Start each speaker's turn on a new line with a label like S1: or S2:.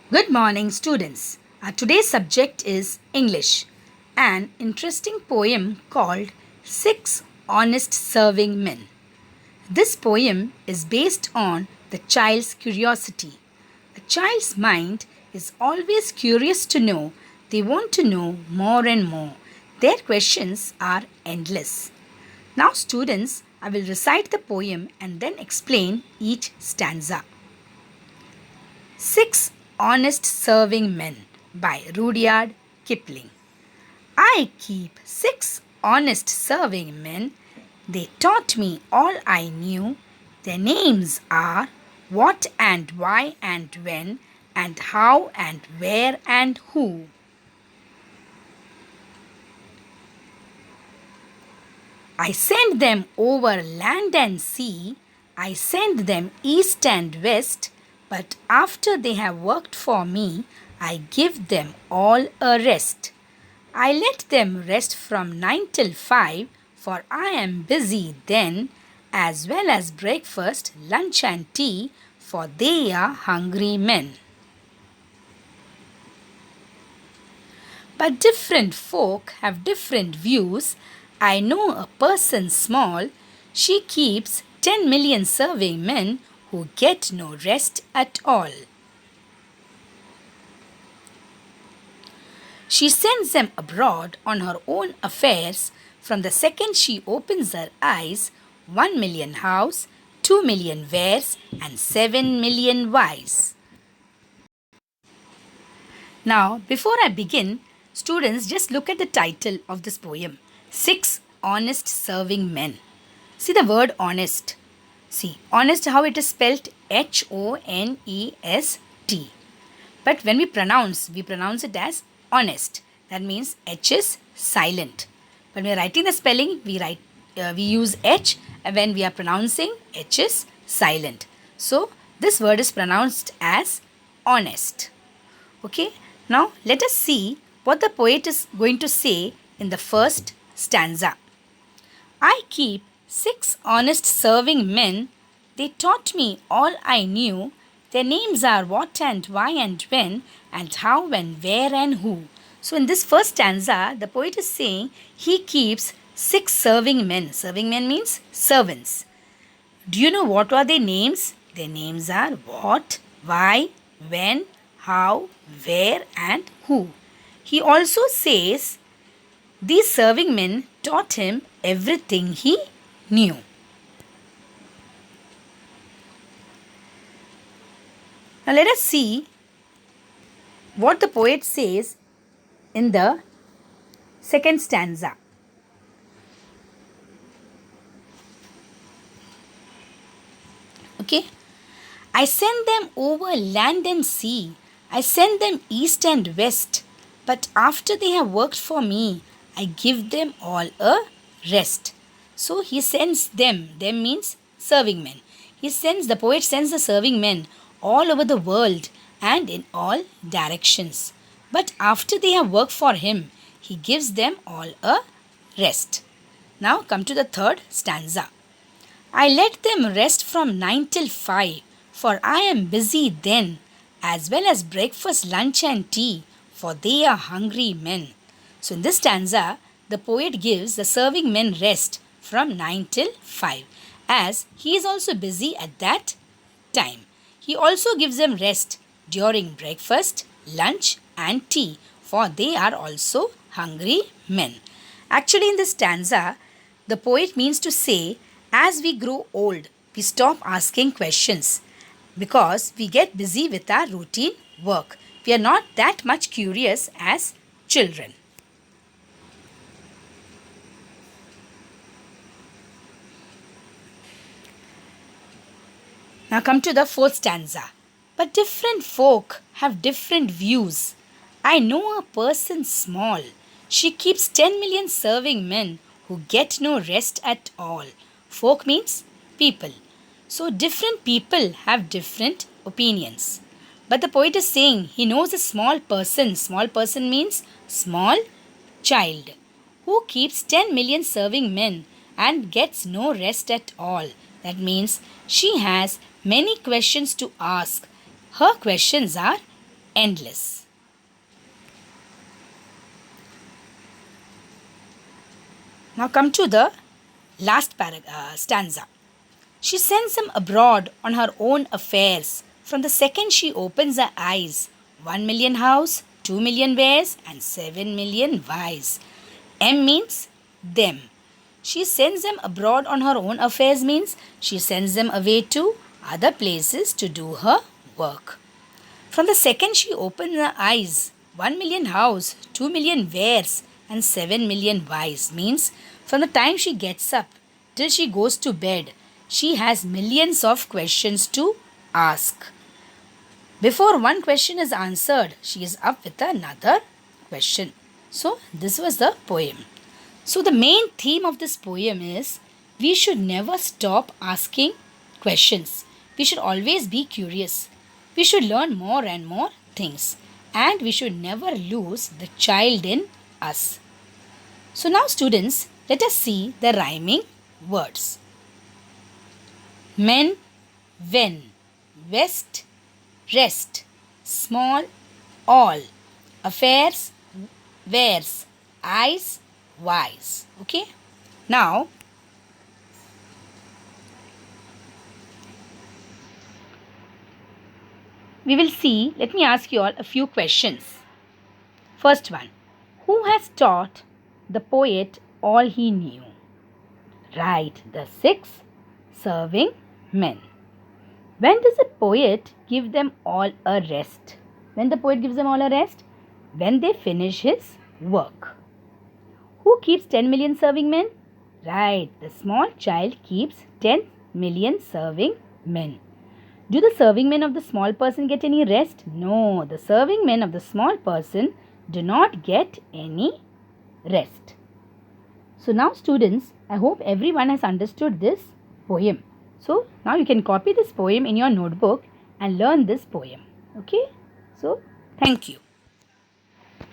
S1: Good morning, students. Today's subject is English, an interesting poem called Six Honest Serving Men. This poem is based on the child's curiosity. A child's mind is always curious to know, they want to know more and more. Their questions are endless. Now, students, I will recite the poem and then explain each stanza. Six Honest Serving Men by Rudyard Kipling. I keep six honest serving men. They taught me all I knew. Their names are what and why and when and how and where and who. I send them over land and sea. I send them east and west. But after they have worked for me, I give them all a rest. I let them rest from 9 till 5, for I am busy then, as well as breakfast, lunch, and tea, for they are hungry men. But different folk have different views. I know a person small, she keeps 10 million serving men who get no rest at all. She sends them abroad on her own affairs. From the second she opens her eyes, 1 million house, 2 million wares, and 7 million wise. Now, before I begin, students, just look at the title of this poem, Six Honest Serving Men. See the word honest. See, honest, how it is spelled Honest. But when we pronounce it as honest. That means H is silent. When we are writing the spelling, we use H, and when we are pronouncing, H is silent. So, this word is pronounced as honest. Okay, now let us see what the poet is going to say in the first stanza. I keep six honest serving men. They taught me all I knew. Their names are what and why and when and how and where and who. So in this first stanza, the poet is saying he keeps six serving men. Serving men means servants. Do you know what are their names? Their names are what, why, when, how, where and who. He also says these serving men taught him everything he knew. Now let us see what the poet says in the second stanza. Okay. I send them over land and sea. I send them east and west. But after they have worked for me, I give them all a rest. So he sends them. Them means serving men. The poet sends the serving men all over the world and in all directions. But after they have worked for him, he gives them all a rest. Now come to the third stanza. I let them rest from 9 till 5, for I am busy then, as well as breakfast, lunch and tea, for they are hungry men. So in this stanza, the poet gives the serving men rest from 9 till 5, as he is also busy at that time. He also gives them rest during breakfast, lunch and tea, for they are also hungry men. Actually, in this stanza, the poet means to say, as we grow old, we stop asking questions because we get busy with our routine work. We are not that much curious as children. Now come to the fourth stanza. But different folk have different views. I know a person small. She keeps 10 million serving men who get no rest at all. Folk means people. So different people have different opinions. But the poet is saying he knows a small person. Small person means small child who keeps 10 million serving men and gets no rest at all. That means she has many questions to ask. Her questions are endless. Now come to the last stanza. She sends him abroad on her own affairs. From the second she opens her eyes, 1 million house, 2 million wares, and 7 million wise. M means them. She sends them abroad on her own affairs means she sends them away to other places to do her work. From the second she opens her eyes, 1 million house, 2 million wares, and 7 million wise means from the time she gets up till she goes to bed, she has millions of questions to ask. Before one question is answered, she is up with another question. So, this was the poem. So, the main theme of this poem is we should never stop asking questions. We should always be curious. We should learn more and more things. And we should never lose the child in us. So, now, students, let us see the rhyming words. Men, when, west, rest, small, all, affairs, wares, eyes, wise. Okay. Now, we will see, let me ask you all a few questions. First one, who has taught the poet all he knew? Right, the 6 serving men. When does a poet give them all a rest? When the poet gives them all a rest? When they finish his work. Who keeps 10 million serving men? Right, the small child keeps 10 million serving men. Do the serving men of the small person get any rest? No, the serving men of the small person do not get any rest. So now, students, I hope everyone has understood this poem. So now you can copy this poem in your notebook and learn this poem. Okay? So, thank you.